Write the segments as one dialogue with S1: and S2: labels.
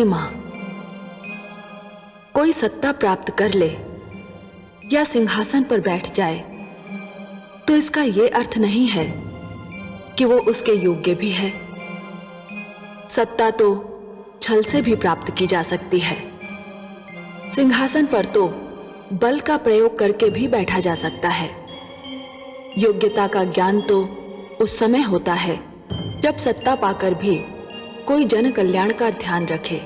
S1: मां, कोई सत्ता प्राप्त कर ले या सिंहासन पर बैठ जाए तो इसका यह अर्थ नहीं है कि वो उसके योग्य भी है। सत्ता तो छल से भी प्राप्त की जा सकती है। सिंहासन पर तो बल का प्रयोग करके भी बैठा जा सकता है। योग्यता का ज्ञान तो उस समय होता है जब सत्ता पाकर भी कोई जन कल्याण का ध्यान रखे,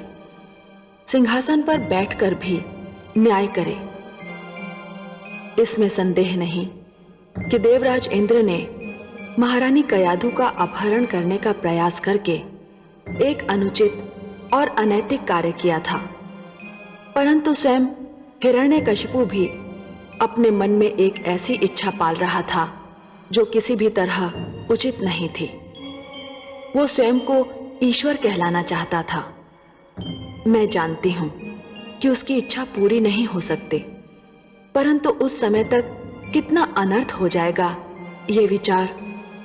S1: सिंहासन पर बैठकर भी न्याय करे। इसमें संदेह नहीं कि देवराज इंद्र ने महारानी कयाधु का अपहरण करने का प्रयास करके एक अनुचित और अनैतिक कार्य किया था, परंतु स्वयं हिरण्यकशिपु भी अपने मन में एक ऐसी इच्छा पाल रहा था जो किसी भी तरह उचित नहीं थी। वो स्वयं को ईश्वर कहलाना चाहता था। मैं जानती हूं कि उसकी इच्छा पूरी नहीं हो सकती, परंतु उस समय तक कितना अनर्थ हो जाएगा, ये विचार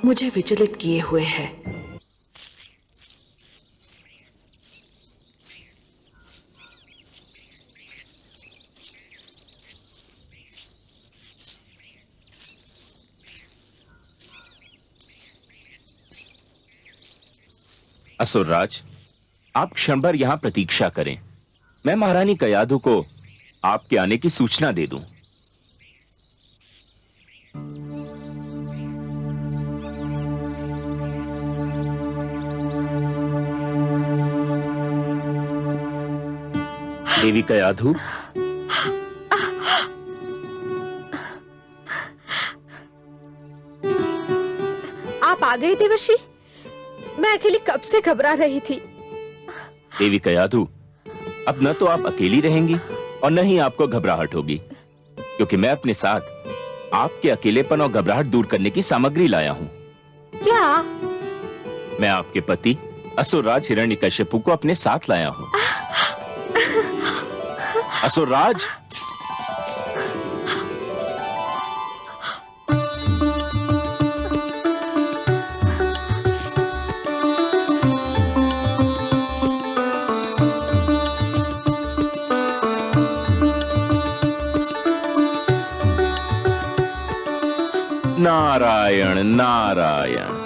S1: मुझे विचलित किए हुए है।
S2: असुरराज, आप क्षण भर यहां प्रतीक्षा करें। मैं महारानी कयाधु को आपके आने की सूचना दे दूं। देवी कयाधु,
S3: आप आ गए देवर्षि। मैं अकेली कब से घबरा रही थी।
S2: देवी कयाधु, अब न तो आप अकेली रहेंगी और न ही आपको घबराहट होगी, क्योंकि मैं अपने साथ आपके अकेलेपन और घबराहट दूर करने की सामग्री लाया हूं।
S3: क्या?
S2: मैं आपके पति असुरराज हिरण्यकशिपु को अपने साथ लाया हूं। असुरराज, नारायण नारायण।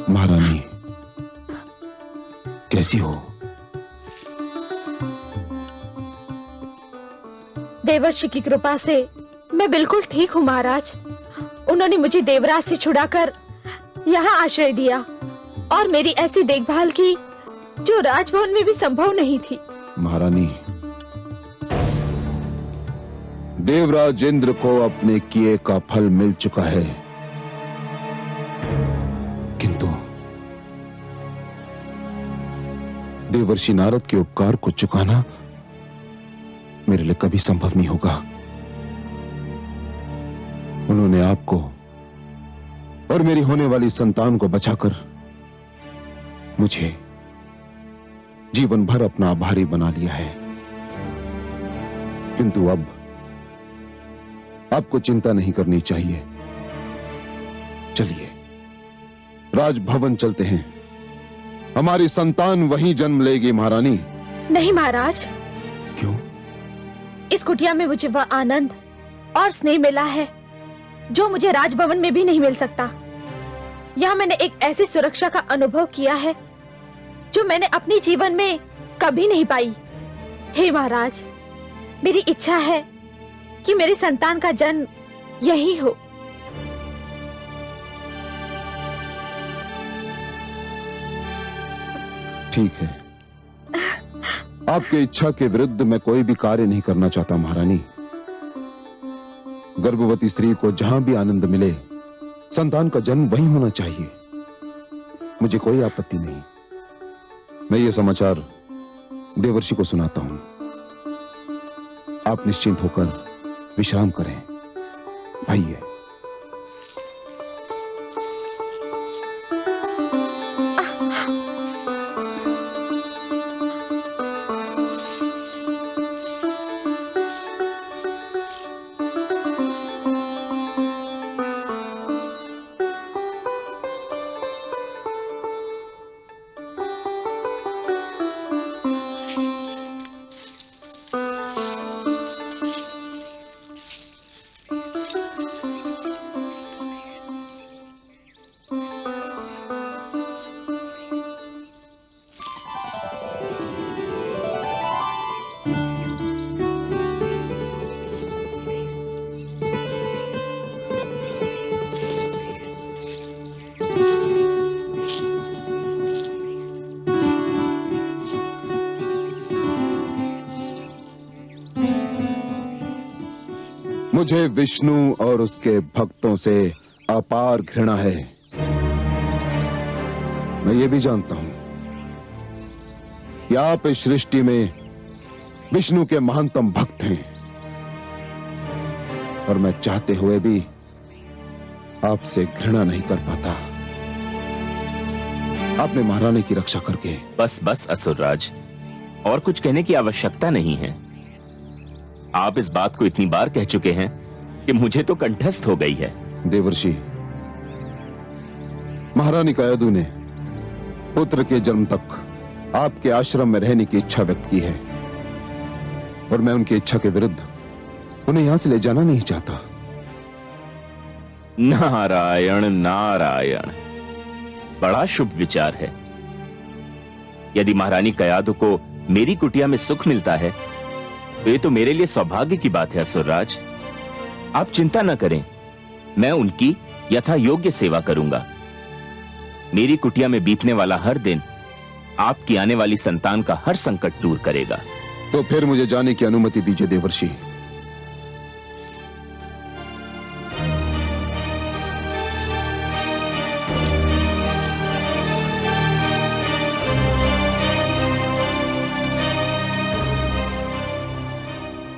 S4: महारानी, कैसी हो?
S3: देवर्षि की कृपा से मैं बिल्कुल ठीक हूँ महाराज। उन्होंने मुझे देवराज से छुड़ाकर यहाँ आश्रय दिया और मेरी ऐसी देखभाल की जो राजभवन में भी संभव नहीं थी।
S4: महारानी, देवराज इंद्र को अपने किए का फल मिल चुका है, किंतु देवर्षि नारद के उपकार को चुकाना मेरे लिए कभी संभव नहीं होगा। उन्होंने आपको और मेरी होने वाली संतान को बचाकर मुझे जीवन भर अपना आभारी बना लिया है, किंतु अब आपको चिंता नहीं करनी चाहिए। चलिए राजभवन चलते हैं, हमारी संतान वहीं जन्म लेगी। महारानी।
S3: नहीं महाराज।
S4: क्यों?
S3: इस कुटिया में मुझे वह आनंद और स्नेह मिला है जो मुझे राजभवन में भी नहीं मिल सकता। यहाँ मैंने एक ऐसी सुरक्षा का अनुभव किया है जो मैंने अपने जीवन में कभी नहीं पाई। हे महाराज, मेरी इच्छा है कि मेरी संतान का जन्म यही हो।
S4: ठीक है, आपकी इच्छा के विरुद्ध मैं कोई भी कार्य नहीं करना चाहता महारानी। गर्भवती स्त्री को जहां भी आनंद मिले, संतान का जन्म वहीं होना चाहिए। मुझे कोई आपत्ति नहीं। मैं ये समाचार देवर्षि को सुनाता हूं। आप निश्चिंत होकर विश्राम करें। आइए। मुझे विष्णु और उसके भक्तों से अपार घृणा है। मैं ये भी जानता हूं कि आप इस सृष्टि में विष्णु के महानतम भक्त हैं, और मैं चाहते हुए भी आपसे घृणा नहीं कर पाता। आपने महारानी की रक्षा करके।
S2: बस बस असुरराज, और कुछ कहने की आवश्यकता नहीं है। आप इस बात को इतनी बार कह चुके हैं कि मुझे तो कंठस्थ हो गई है।
S4: देवर्षि, महारानी कयाधु ने पुत्र के जन्म तक आपके आश्रम में रहने की इच्छा व्यक्त की है, और मैं उनकी इच्छा के विरुद्ध उन्हें यहां से ले जाना नहीं चाहता।
S2: नारायण नारायण, बड़ा शुभ विचार है। यदि महारानी कयाधु को मेरी कुटिया में सुख मिलता है तो ये तो मेरे लिए सौभाग्य की बात है। असुरराज, आप चिंता न करें, मैं उनकी यथा योग्य सेवा करूंगा। मेरी कुटिया में बीतने वाला हर दिन आपकी आने वाली संतान का हर संकट दूर करेगा।
S4: तो फिर मुझे जाने की अनुमति दीजिए देवर्षि।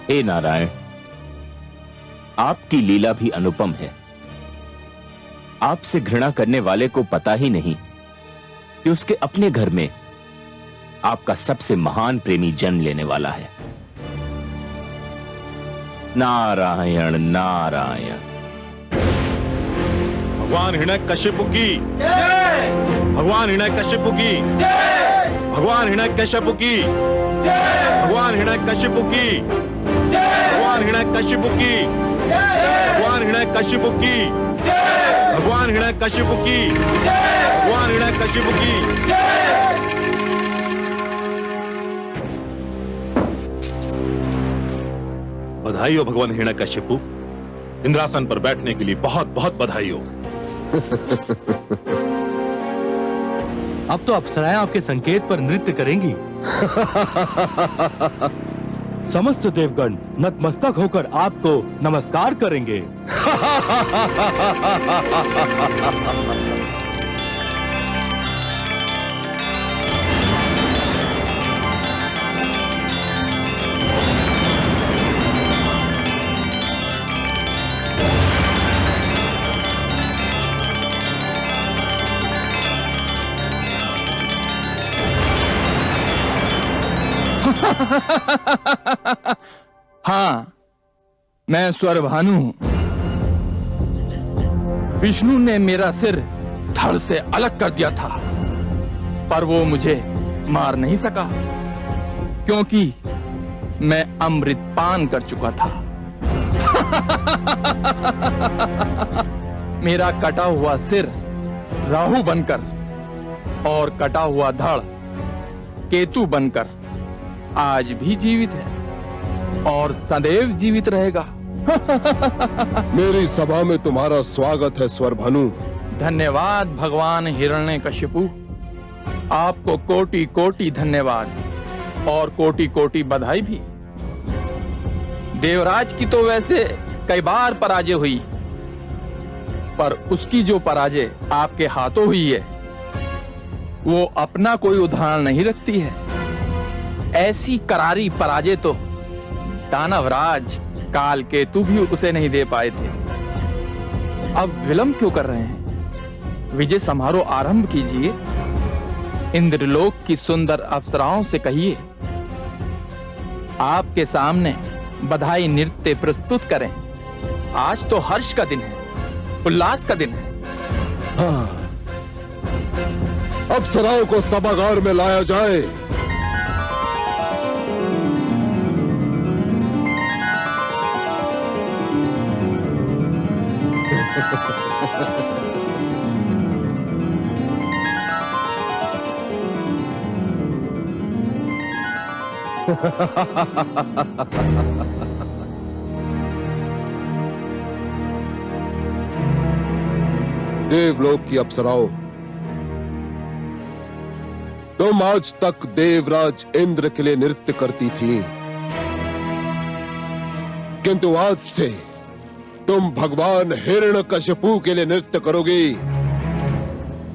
S2: हे नारायण, आपकी लीला भी अनुपम है। आपसे घृणा करने वाले को पता ही नहीं कि उसके अपने घर में आपका सबसे महान प्रेमी जन्म लेने वाला है। नारायण नारायण।
S5: भगवान हिरण्यकशिपु की जय। भगवान हिरण्यकशिपु की जय। भगवान हिरण्यकशिपु की जय। भगवान हिरण्यकशिपु की जय। भगवान हिरण्यकशिपु की जय। भगवान हिरण्यकशिपु की जय। भगवान हिरण्यकशिपु की जय। भगवान हिरण्यकशिपु की जय। बधाई हो भगवान हिरण्यकशिपु, इंद्रासन पर बैठने के लिए बहुत बहुत बधाई हो।
S6: अब तो अप्सराएं आपके संकेत पर नृत्य करेंगी। समस्त देवगण नतमस्तक होकर आपको नमस्कार करेंगे।
S7: हाँ, मैं स्वरभानु हूं। विष्णु ने मेरा सिर धड़ से अलग कर दिया था, पर वो मुझे मार नहीं सका क्योंकि मैं अमृत पान कर चुका था। मेरा कटा हुआ सिर राहु बनकर और कटा हुआ धड़ केतु बनकर आज भी जीवित है और सदैव जीवित रहेगा।
S4: मेरी सभा में तुम्हारा स्वागत है स्वरभानु।
S7: धन्यवाद भगवान हिरण्यकशिपु, आपको कोटि कोटि धन्यवाद और कोटि कोटि बधाई भी। देवराज की तो वैसे कई बार पराजय हुई, पर उसकी जो पराजय आपके हाथों हुई है वो अपना कोई उदाहरण नहीं रखती है। ऐसी करारी पराजय तो दानवराज कालकेतु भी उसे नहीं दे पाए थे। अब विलंब क्यों कर रहे हैं? विजय समारोह आरंभ कीजिए। इंद्रलोक की सुंदर अप्सराओं से कहिए आपके सामने बधाई नृत्य प्रस्तुत करें। आज तो हर्ष का दिन है, उल्लास का दिन है।
S4: हाँ, अप्सराओं को सभागार में लाया जाए। देवलोक की अप्सराओं, तुम आज तक देवराज इंद्र के लिए नृत्य करती थी, किंतु आज से तुम भगवान हिरण्यकशिपु के लिए नृत्य करोगी,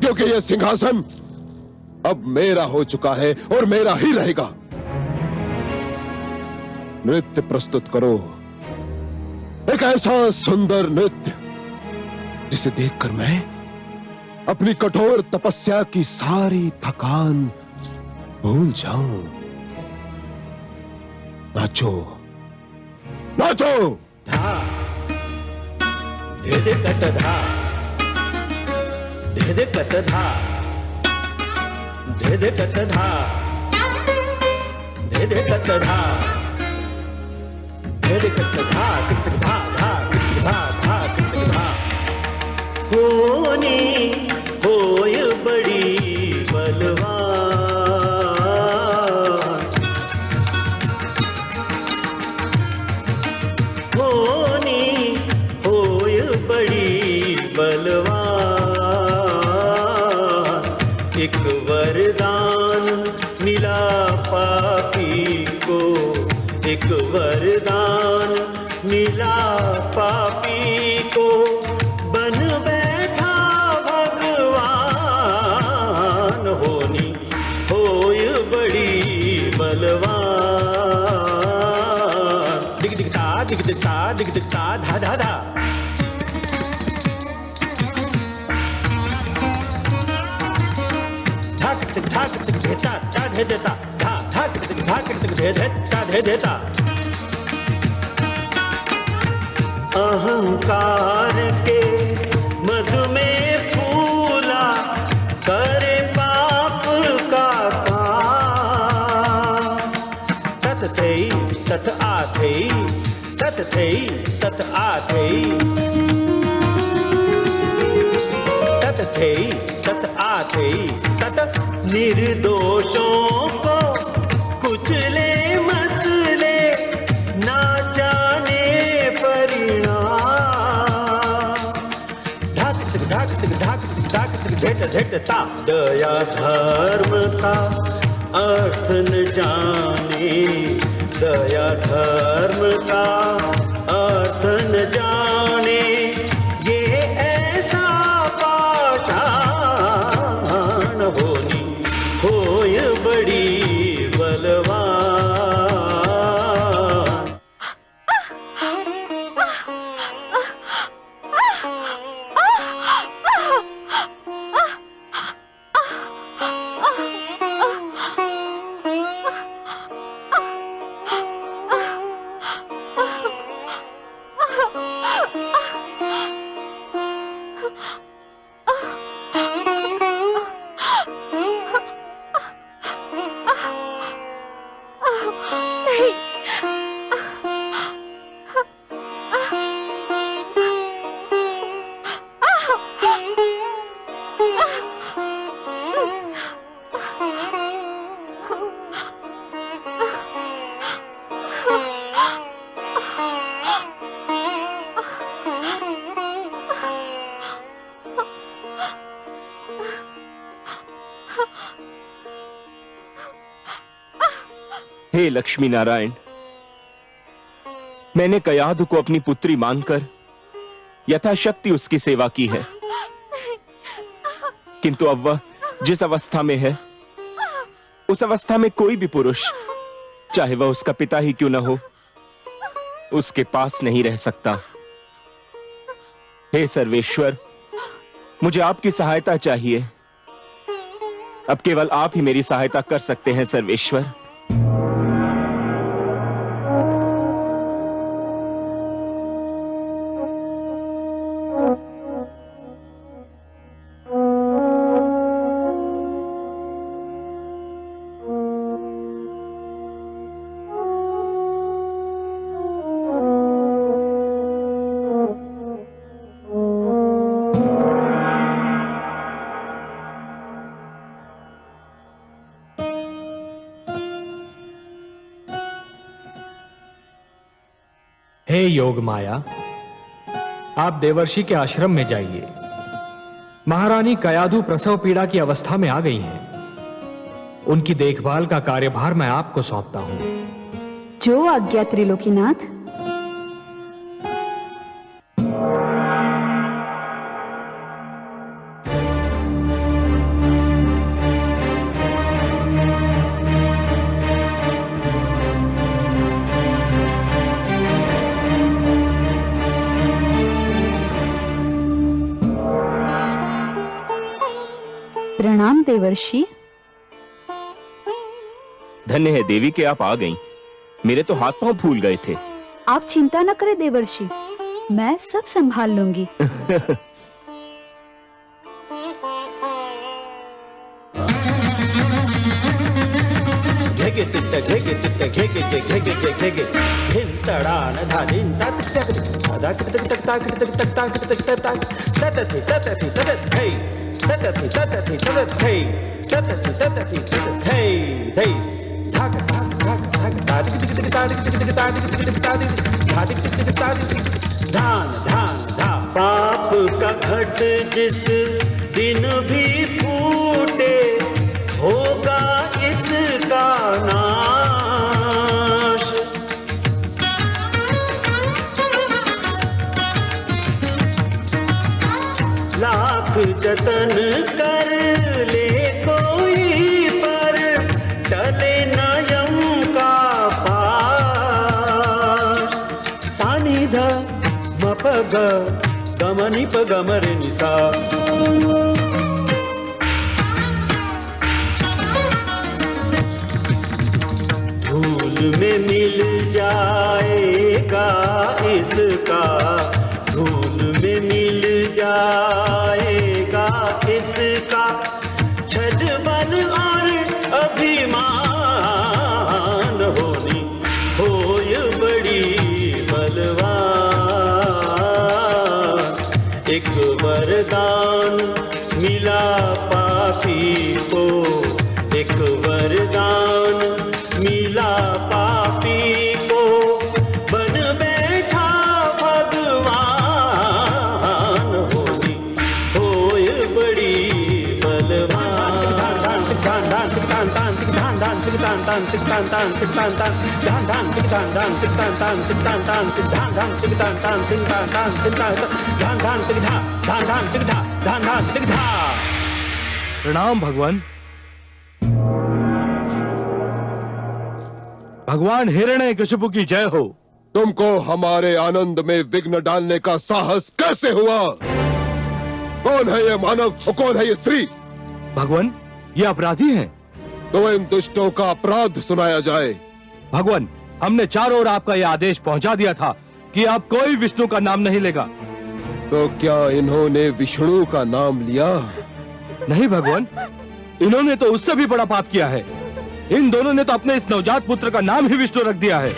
S4: क्योंकि यह सिंहासन अब मेरा हो चुका है और मेरा ही रहेगा। नृत्य प्रस्तुत करो, एक ऐसा सुंदर नृत्य जिसे देखकर मैं अपनी कठोर तपस्या की सारी थकान भूल जाऊं। नाचो नाचो।
S8: धा धे कट धा, धे कट धा, धे कट धा, धे कट धा, धे कट धा, टिक धा धा, टिक धा धा, टिक धा। होनी होय बड़ी बलवान, होनी होय बड़ी बलवान। एक वरदान मिला पापी को, एक वरदान मिला पापी को, बन बैठा भगवान। होनी होय बड़ी बलवान। दिग दिगता दिग दिगता दिग दिगता धा धा धा। धाक तिक धेता ता धे देता, धा धाक तिक धे ता धे देता। अहंकार के मधु में फूला, करे पाप का काम। तत थई तत आथई, तत थई तत आथई, तत थई तत आथई। तत निर्दोषों को कुचले मसले, ना जाने परिणाम। धाक झेट झेटता, दया धर्म का अर्थ न जाने, दया धर्म का अर्थ न जाने। ये ऐसा पाषाण, होनी होय बड़ी बलवान।
S2: हे लक्ष्मी नारायण, मैंने कयाधु को अपनी पुत्री मानकर यथाशक्ति उसकी सेवा की है, किंतु अब वह जिस अवस्था में है, उस अवस्था में कोई भी पुरुष, चाहे वह उसका पिता ही क्यों न हो, उसके पास नहीं रह सकता। हे सर्वेश्वर, मुझे आपकी सहायता चाहिए। अब केवल आप ही मेरी सहायता कर सकते हैं सर्वेश्वर।
S9: हे योग माया, आप देवर्षि के आश्रम में जाइए। महारानी कयाधु प्रसव पीड़ा की अवस्था में आ गई हैं। उनकी देखभाल का कार्यभार मैं आपको सौंपता हूं।
S10: जो आज्ञा त्रिलोकीनाथ। प्रणाम देवर्षि।
S2: धन्य है देवी कि आप आ गईं। मेरे तो हाथ पांव फूल गए थे।
S10: आप चिंता न करें देवर्षि, मैं सब संभाल लूंगी।
S8: घेगे तिट्ट घेगे तिट्ट घेगे के घेगे के घेगे धिंतड़ान धादिन तात तक धादा तक तक तक तक तक तक तक ततति ततति ततत हे ततति ततति ततत हे ततति ततति ततत हे हे धाग धाग धाग धाग धाग टिक ताड़ टिक ताड़ टिक ताड़ धाग टिक ताड़ धान धान धा पाप का घट जिस दिन भी फूटे होगा इसका नाश। लाख जतन कर ले कोई पर टले न यम का पाश। सानिध मपग गमनि पगमर निसा में मिल जाएगा इसका, धूल में मिल जाएगा इसका छद बल और अभिमान होनी होय बड़ी बलवान। एक वरदान मिला पापी को, एक वरदान मिला पापी को, बन बैठा भगवान होनी होय बड़ी बलवान।
S6: प्रणाम भगवान। भगवान हिरण्यकशिपु की जय हो।
S4: तुमको हमारे आनंद में विघ्न डालने का साहस कैसे हुआ? कौन है ये मानव और कौन है ये स्त्री?
S6: भगवान, ये अपराधी हैं।
S4: तो इन दुष्टों का अपराध सुनाया जाए।
S6: भगवान, हमने चारों ओर आपका यह आदेश पहुंचा दिया था कि अब कोई विष्णु का नाम नहीं लेगा।
S4: तो क्या इन्होंने विष्णु का नाम लिया?
S6: नहीं भगवान, इन्होंने तो उससे भी बड़ा पाप किया है। इन दोनों ने तो अपने इस नवजात पुत्र का नाम ही विष्णु रख दिया है।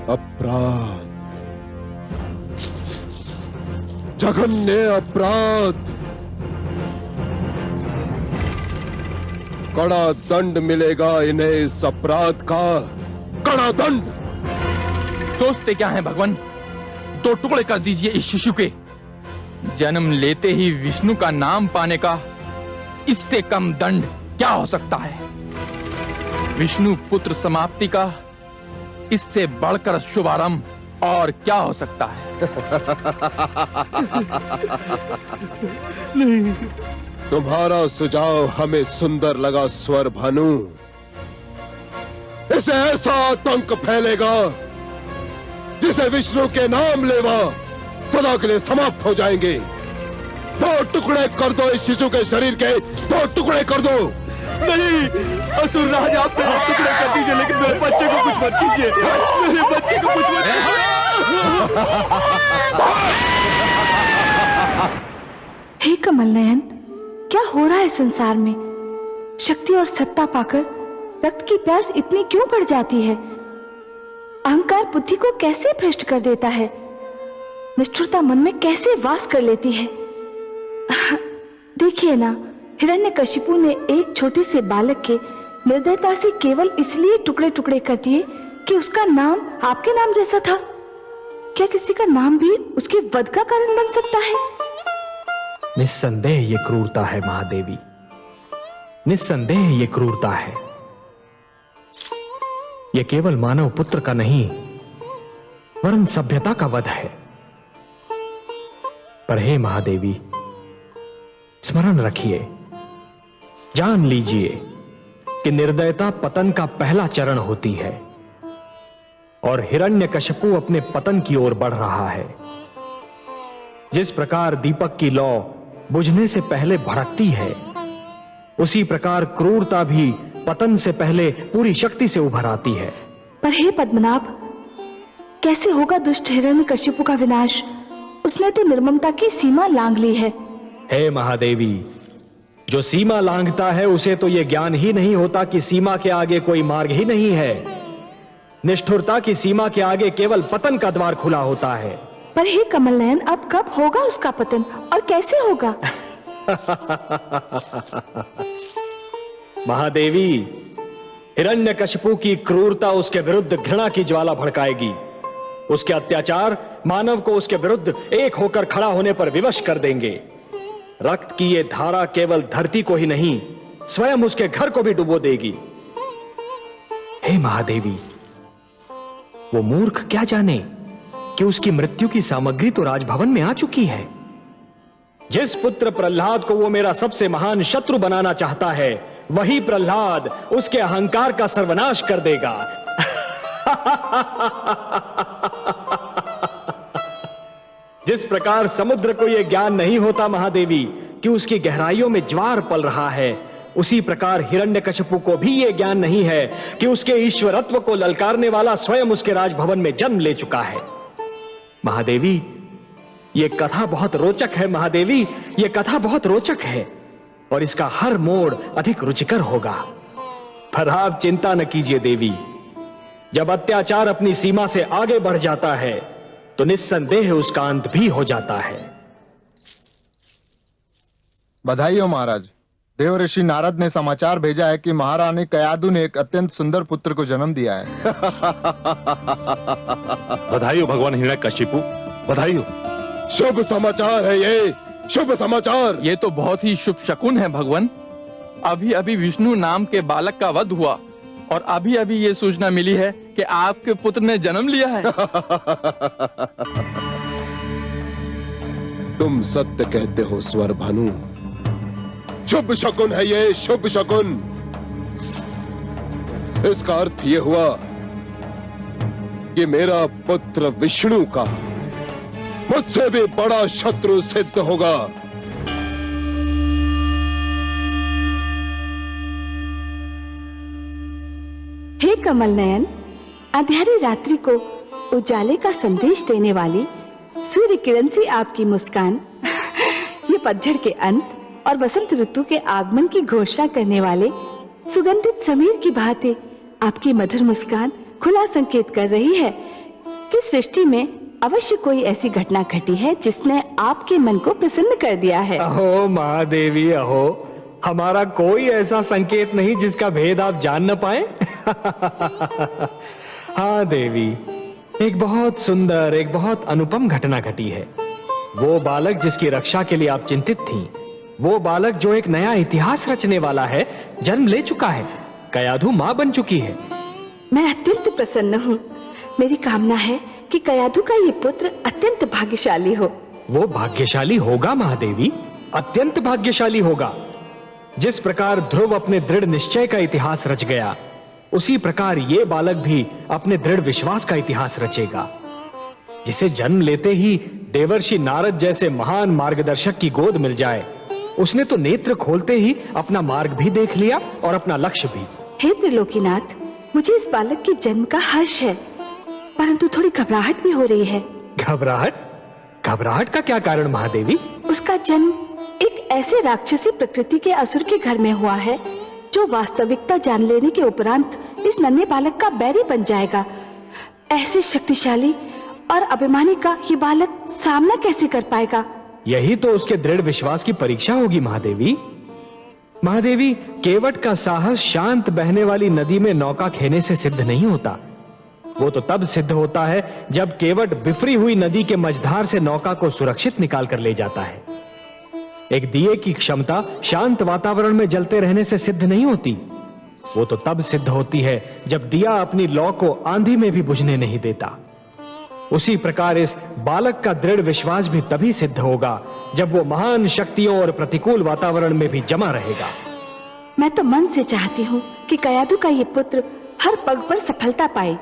S4: अपराध, जघन्य अपराध। कड़ा दंड मिलेगा इन्हें इस अपराध का, कड़ा दंड।
S7: सोचते क्या है भगवान? दो टुकड़े कर दीजिए इस शिशु के। जन्म लेते ही विष्णु का नाम पाने का इससे कम दंड क्या हो सकता है? विष्णु पुत्र समाप्ति का इससे बढ़कर शुभारंभ और क्या हो सकता है?
S6: नहीं।
S4: तुम्हारा सुझाव हमें सुंदर लगा स्वर भानु। इसे ऐसा आतंक फैलेगा जिसे विष्णु के नाम लेवा सदा के लिए समाप्त हो जाएंगे। दो टुकड़े कर दो इस शिशु के शरीर के, दो टुकड़े कर दो।
S6: नहीं, असुर राज, आप मेरे टुकड़े कर दीजिए, लेकिन मेरे बच्चे को कुछ मत कीजिए। मेरे बच्चे को कुछ मत कीजिए।
S3: हे कमल नयन, क्या हो रहा है संसार में? शक्ति और सत्ता पाकर रक्त की प्यास इतनी क्यों बढ़ जाती है? अहंकार बुद्धि को कैसे भ्रष्ट कर देता है? निष्ठुरता मन में कैसे वास कर लेती है? देखिए ना, हिरण्यकशिपु ने एक छोटे से बालक के निर्दयता से केवल इसलिए टुकड़े टुकड़े कर दिए कि उसका नाम आपके नाम जैसा था। क्या किसी का नाम भी उसके वध का कारण बन सकता है?
S9: निस्संदेह ये क्रूरता है महादेवी, निस्संदेह ये क्रूरता है। ये केवल मानव पुत्र का नहीं वरन सभ्यता का वध है। पर हे महादेवी, स्मरण रखिए, जान लीजिए कि निर्दयता पतन का पहला चरण होती है और हिरण्यकशिपु अपने पतन की ओर बढ़ रहा है। जिस प्रकार दीपक की लौ बुझने से पहले भड़कती है, उसी प्रकार क्रूरता भी पतन से पहले पूरी शक्ति से उभर आती है।
S1: पर हे पद्मनाभ, कैसे होगा दुष्ट हिरण्यकशिपु का विनाश? उसने तो निर्ममता की सीमा लांघ ली है।
S9: हे महादेवी, जो सीमा लांघता है उसे तो यह ज्ञान ही नहीं होता कि सीमा के आगे कोई मार्ग ही नहीं है। निष्ठुरता की सीमा के आगे केवल पतन का द्वार खुला होता है।
S1: पर हे कमल नयन, अब कब होगा उसका पतन और कैसे होगा?
S9: महादेवी, हिरण्यकशिपु की क्रूरता उसके विरुद्ध घृणा की ज्वाला भड़काएगी। उसके अत्याचार मानव को उसके विरुद्ध एक होकर खड़ा होने पर विवश कर देंगे। रक्त की ये धारा केवल धरती को ही नहीं, स्वयं उसके घर को भी डुबो देगी। हे महादेवी, वो मूर्ख क्या जाने कि उसकी मृत्यु की सामग्री तो राजभवन में आ चुकी है। जिस पुत्र प्रहलाद को वो मेरा सबसे महान शत्रु बनाना चाहता है, वही प्रहलाद उसके अहंकार का सर्वनाश कर देगा। जिस प्रकार समुद्र को यह ज्ञान नहीं होता महादेवी कि उसकी गहराइयों में ज्वार पल रहा है, उसी प्रकार हिरण्यकशिपु को भी यह ज्ञान नहीं है कि उसके ईश्वरत्व को ललकारने वाला स्वयं उसके राजभवन में जन्म ले चुका है। महादेवी, यह कथा बहुत रोचक है। महादेवी, यह कथा बहुत रोचक है और इसका हर मोड़ अधिक रुचिकर होगा। पर आप चिंता न कीजिए देवी, जब अत्याचार अपनी सीमा से आगे बढ़ जाता है तो निस्संदेह उसका अंत भी हो जाता है।
S11: बधाई हो महाराज। देव ऋषि नारद ने समाचार भेजा है कि महारानी कयादु ने एक अत्यंत सुंदर पुत्र को जन्म दिया है।
S5: बधाई हो भगवान हिरण्यकशिपु, बधाई हो।
S4: शुभ समाचार है ये, शुभ समाचार।
S7: ये तो बहुत ही शुभ शकुन है भगवान। अभी अभी विष्णु नाम के बालक का वध हुआ और अभी अभी ये सूचना मिली है कि आपके पुत्र ने जन्म लिया है।
S4: तुम सत्य कहते हो स्वर भानु, शुभ शकुन है ये, शुभ शकुन। इसका अर्थ ये हुआ कि मेरा पुत्र विष्णु का मुझसे भी बड़ा शत्रु सिद्ध होगा।
S1: हे कमल नयन, अंधेरी रात्रि को उजाले का संदेश देने वाली सूर्य किरण सी आपकी मुस्कान, ये पतझड़ के अंत और वसंत ऋतु के आगमन की घोषणा करने वाले सुगंधित समीर की भांति आपकी मधुर मुस्कान खुला संकेत कर रही है कि सृष्टि में अवश्य कोई ऐसी घटना घटी है जिसने आपके मन को प्रसन्न कर दिया है।
S9: अहो महादेवी, अहो, हमारा कोई ऐसा संकेत नहीं जिसका भेद आप जान न पाए। हाँ देवी, एक बहुत सुंदर, एक बहुत अनुपम घटना घटी है। वो बालक जिसकी रक्षा के लिए आप चिंतित थीं, वो बालक जो एक नया इतिहास रचने वाला है, जन्म ले चुका है। कयाधु मां बन चुकी है।
S1: मैं अत्यंत प्रसन्न हूँ। मेरी कामना है कि कयाधु का ये पुत्र अत्यंत भाग्यशाली हो।
S9: वो भाग्यशाली होगा महादेवी, अत्यंत भाग्यशाली होगा। जिस प्रकार ध्रुव अपने दृढ़ निश्चय का इतिहास रच गया, उसी प्रकार ये बालक भी अपने दृढ़ विश्वास का इतिहास रचेगा। जिसे जन्म लेते ही देवर्षि नारद जैसे महान मार्गदर्शक की गोद मिल जाए, उसने तो नेत्र खोलते ही अपना मार्ग भी देख लिया और अपना लक्ष्य भी।
S1: हे त्रिलोकीनाथ, मुझे इस बालक के जन्म का हर्ष है, परंतु थोड़ी घबराहट भी हो रही है।
S9: घबराहट? घबराहट का क्या कारण महादेवी?
S1: उसका जन्म एक ऐसे राक्षसी प्रकृति के असुर के घर में हुआ है जो वास्तविकता जान लेने के उपरांत इस नन्हे बालक का बैरी बन जाएगा। ऐसे शक्तिशाली और अभिमानी का ये बालक सामना कैसे कर पाएगा?
S9: यही तो उसके दृढ़ विश्वास की परीक्षा होगी महादेवी। महादेवी, केवट का साहस शांत बहने वाली नदी में नौका खेने से सिद्ध नहीं होता। वो तो तब सिद्ध होता है जब केवट बिफरी हुई नदी के मझधार से नौका को सुरक्षित निकाल कर ले जाता है। एक दिए की क्षमता शांत वातावरण में जलते रहने से सिद्ध नहीं होती। वो तो तब सिद्ध होती है जब दिया अपनी लौ को आंधी में भी बुझने नहीं देता। उसी प्रकार इस बालक का दृढ़ विश्वास भी तभी सिद्ध होगा जब वो महान शक्तियों और प्रतिकूल वातावरण में भी जमा रहेगा।
S1: मैं तो मन से चाहती हूँ कि कयाधु का ये पुत्र हर पग पर सफलता पाए।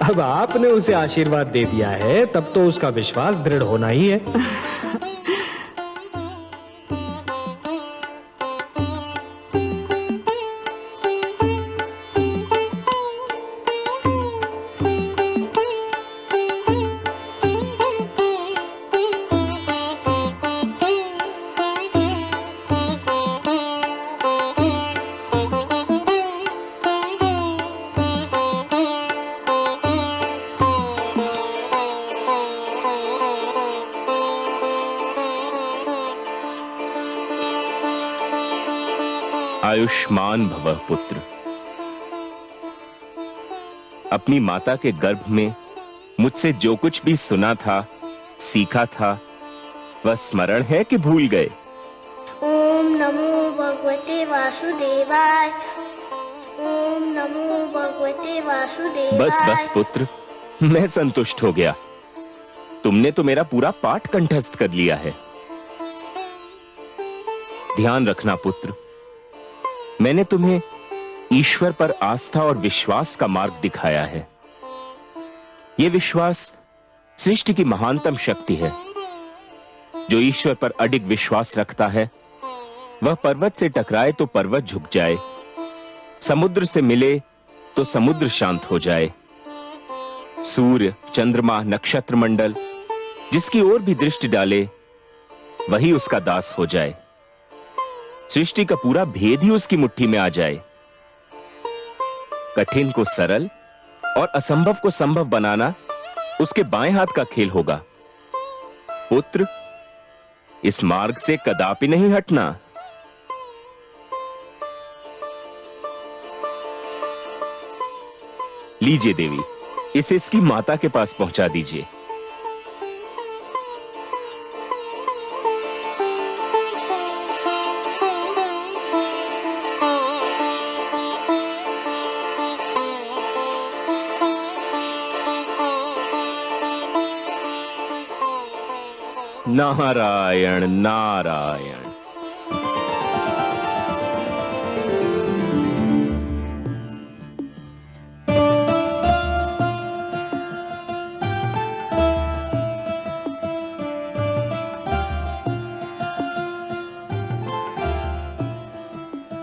S9: अब आपने उसे आशीर्वाद दे दिया है, तब तो उसका विश्वास दृढ़ होना ही है।
S2: आयुष्मान भवः पुत्र। अपनी माता के गर्भ में मुझसे जो कुछ भी सुना था, सीखा था, वह स्मरण है कि भूल गए?
S12: ओम नमो भगवते वासुदेवाय। ओम नमो भगवते वासुदेवाय।
S2: बस बस पुत्र, मैं संतुष्ट हो गया। तुमने तो मेरा पूरा पाठ कंठस्थ कर लिया है। ध्यान रखना पुत्र, मैंने तुम्हें ईश्वर पर आस्था और विश्वास का मार्ग दिखाया है। यह विश्वास सृष्टि की महानतम शक्ति है। जो ईश्वर पर अडिग विश्वास रखता है, वह पर्वत से टकराए तो पर्वत झुक जाए, समुद्र से मिले तो समुद्र शांत हो जाए। सूर्य, चंद्रमा, नक्षत्र मंडल जिसकी ओर भी दृष्टि डाले, वही उसका दास हो जाए। सृष्टि का पूरा भेद ही उसकी मुट्ठी में आ जाए। कठिन को सरल और असंभव को संभव बनाना उसके बाएं हाथ का खेल होगा। पुत्र, इस मार्ग से कदापि नहीं हटना। लीजिए देवी, इसे इसकी माता के पास पहुंचा दीजिए। नारायण नारायण।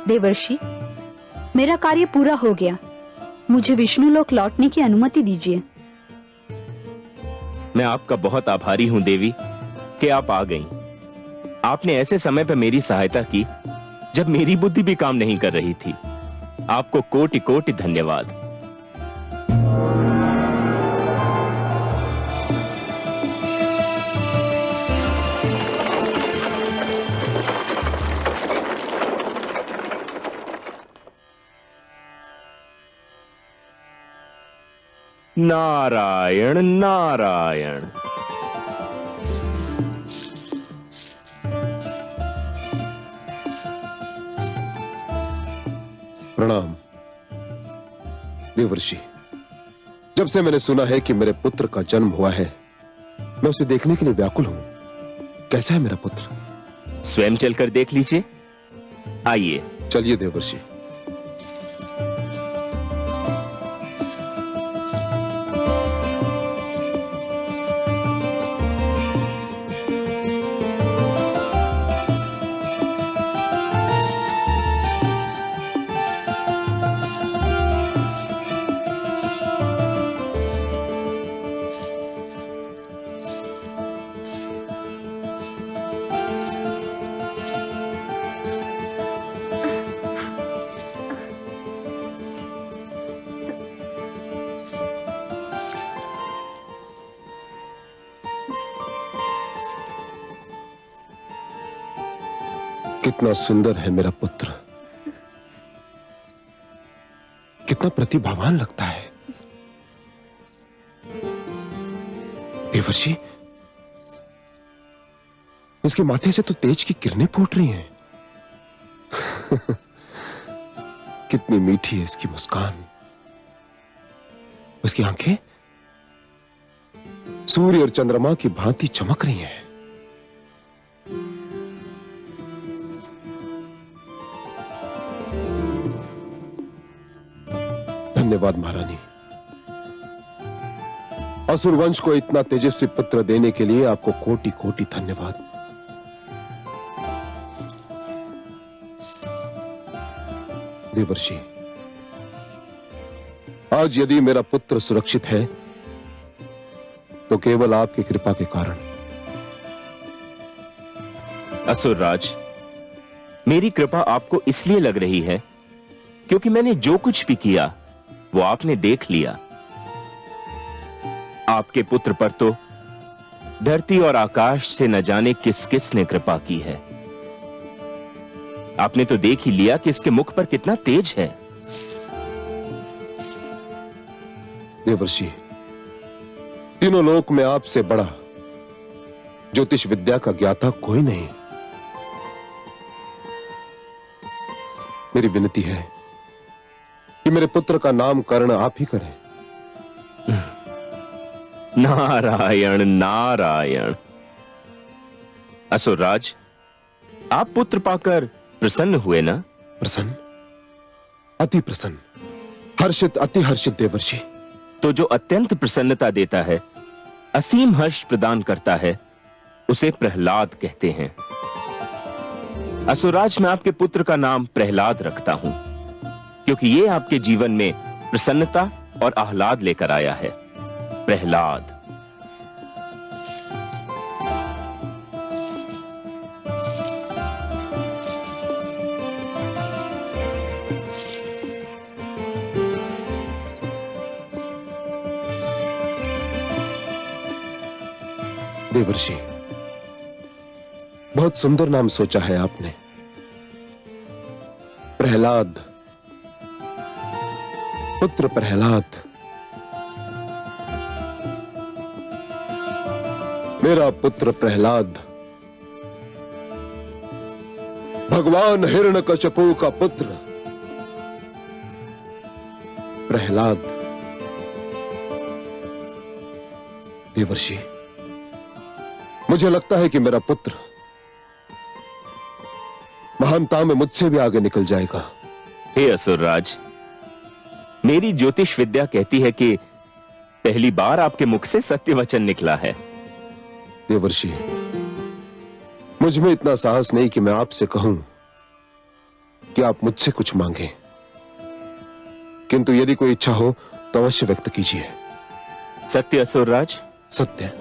S10: देवर्षि, मेरा कार्य पूरा हो गया। मुझे विष्णु लोक लौटने की अनुमति दीजिए।
S2: मैं आपका बहुत आभारी हूं देवी कि आप आ गईं। आपने ऐसे समय पर मेरी सहायता की जब मेरी बुद्धि भी काम नहीं कर रही थी। आपको कोटि कोटि धन्यवाद। नारायण नारायण।
S4: प्रणाम देवर्षि। जब से मैंने सुना है कि मेरे पुत्र का जन्म हुआ है, मैं उसे देखने के लिए व्याकुल हूं। कैसा है मेरा पुत्र?
S2: स्वयं चलकर देख लीजिए। आइए।
S4: चलिए देवर्षि। कितना सुंदर है मेरा पुत्र, कितना प्रतिभावान लगता है। देवर्षि, इसके माथे से तो तेज की किरणें फूट रही हैं। कितनी मीठी है इसकी मुस्कान। उसकी आंखें सूर्य और चंद्रमा की भांति चमक रही हैं। धन्यवाद महारानी। असुर वंश को इतना तेजस्वी पुत्र देने के लिए आपको कोटि कोटि धन्यवाद। देवर्षि, आज यदि मेरा पुत्र सुरक्षित है तो केवल आपकी कृपा के कारण।
S2: असुरराज, मेरी कृपा आपको इसलिए लग रही है क्योंकि मैंने जो कुछ भी किया वो आपने देख लिया। आपके पुत्र पर तो धरती और आकाश से न जाने किस किस ने कृपा की है। आपने तो देख ही लिया कि इसके मुख पर कितना तेज है।
S4: देवर्षि, तीनों लोक में आपसे बड़ा ज्योतिष विद्या का ज्ञाता कोई नहीं। मेरी विनती है कि मेरे पुत्र का नामकरण आप ही करें।
S2: नारायण नारायण। असुरराज, आप पुत्र पाकर प्रसन्न हुए ना?
S4: प्रसन्न, अति प्रसन्न, हर्षित, अति हर्षित देवर्षि।
S2: तो जो अत्यंत प्रसन्नता देता है, असीम हर्ष प्रदान करता है, उसे प्रहलाद कहते हैं। असुरराज, मैं आपके पुत्र का नाम प्रहलाद रखता हूं, क्योंकि ये आपके जीवन में प्रसन्नता और आह्लाद लेकर आया है। प्रहलाद।
S4: देवर्षि, बहुत सुंदर नाम सोचा है आपने, प्रहलाद, पुत्र प्रहलाद। मेरा पुत्र प्रहलाद भगवान हिरण्यकशिपु का पुत्र प्रहलाद। देवर्षि, मुझे लगता है कि मेरा पुत्र महानता में मुझसे भी आगे निकल जाएगा।
S2: हे असुरराज, मेरी ज्योतिष विद्या कहती है कि पहली बार आपके मुख से सत्य वचन निकला है।
S4: देवर्षि, मुझ में इतना साहस नहीं कि मैं आपसे कहूं कि आप मुझसे कुछ मांगें, किंतु यदि कोई इच्छा हो तो अवश्य व्यक्त कीजिए।
S2: सत्य असुरराज?
S4: सत्य,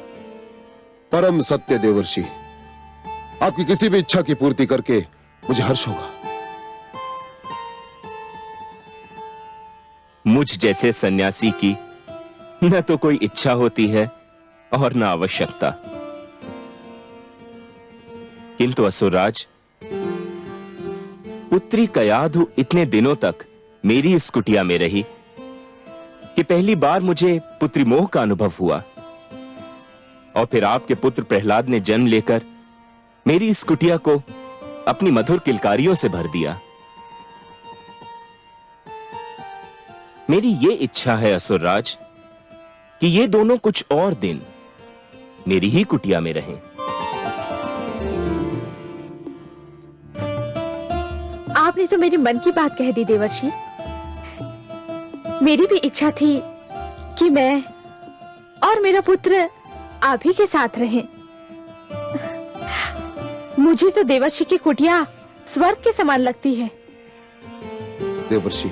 S4: परम सत्य देवर्षि। आपकी किसी भी इच्छा की पूर्ति करके मुझे हर्ष होगा।
S2: मुझ जैसे सन्यासी की न तो कोई इच्छा होती है और न आवश्यकता, किंतु असुरराज, पुत्री कयाधु इतने दिनों तक मेरी इस कुटिया में रही कि पहली बार मुझे पुत्री मोह का अनुभव हुआ, और फिर आपके पुत्र प्रहलाद ने जन्म लेकर मेरी इस कुटिया को अपनी मधुर किलकारियों से भर दिया। मेरी ये इच्छा है असुरराज कि ये दोनों कुछ और दिन मेरी ही कुटिया में रहें।
S3: आपने तो मेरे मन की बात कह दी देवर्षि। मेरी भी इच्छा थी कि मैं और मेरा पुत्र आप ही के साथ रहें। मुझे तो देवर्षि की कुटिया स्वर्ग के समान लगती है।
S4: देवर्षि,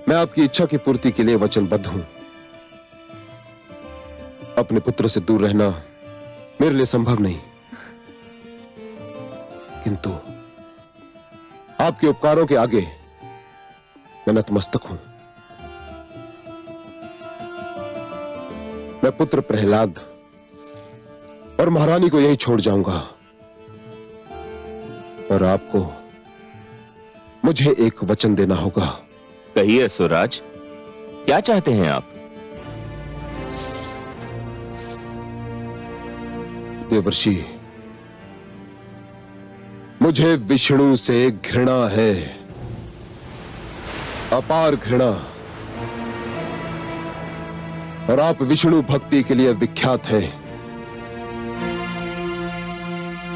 S4: मैं आपकी इच्छा की पूर्ति के लिए वचनबद्ध हूं। अपने पुत्र से दूर रहना मेरे लिए संभव नहीं, किंतु आपके उपकारों के आगे मैं नतमस्तक हूं। मैं पुत्र प्रहलाद और महारानी को यही छोड़ जाऊंगा, और आपको मुझे एक वचन देना होगा।
S2: कहिए असुरराज, क्या चाहते हैं आप?
S4: देवर्षि, मुझे विष्णु से घृणा है, अपार घृणा, और आप विष्णु भक्ति के लिए विख्यात हैं।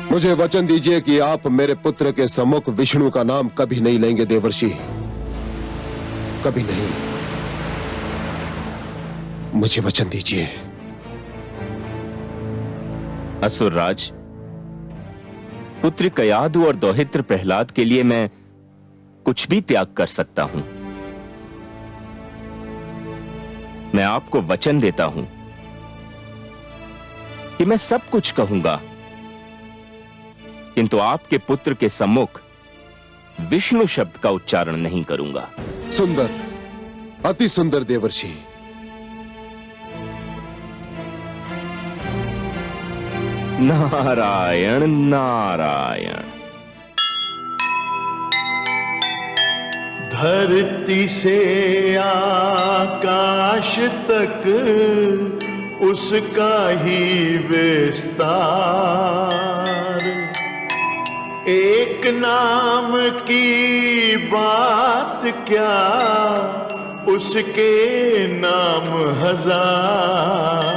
S4: मुझे वचन दीजिए कि आप मेरे पुत्र के सम्मुख विष्णु का नाम कभी नहीं लेंगे देवर्षि, कभी नहीं। मुझे वचन दीजिए।
S2: असुरराज, पुत्र कयाधु और दौहित्र प्रहलाद के लिए मैं कुछ भी त्याग कर सकता हूं। मैं आपको वचन देता हूं कि मैं सब कुछ कहूंगा, किंतु आपके पुत्र के सम्मुख विष्णु शब्द का उच्चारण नहीं करूंगा।
S4: सुंदर, अति सुंदर देवर्षि।
S2: नारायण नारायण।
S13: धरती से आकाश तक उसका ही विस्तार। एक नाम की बात क्या, उसके नाम हजार।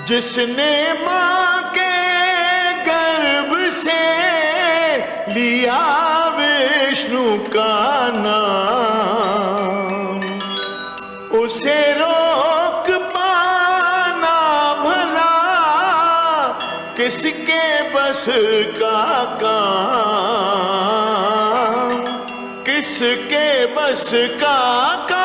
S13: जिसने मां के गर्भ से लिया विष्णु का नाम, उसे रोक पाना भला किसके बस का काम, किसके बस का काम।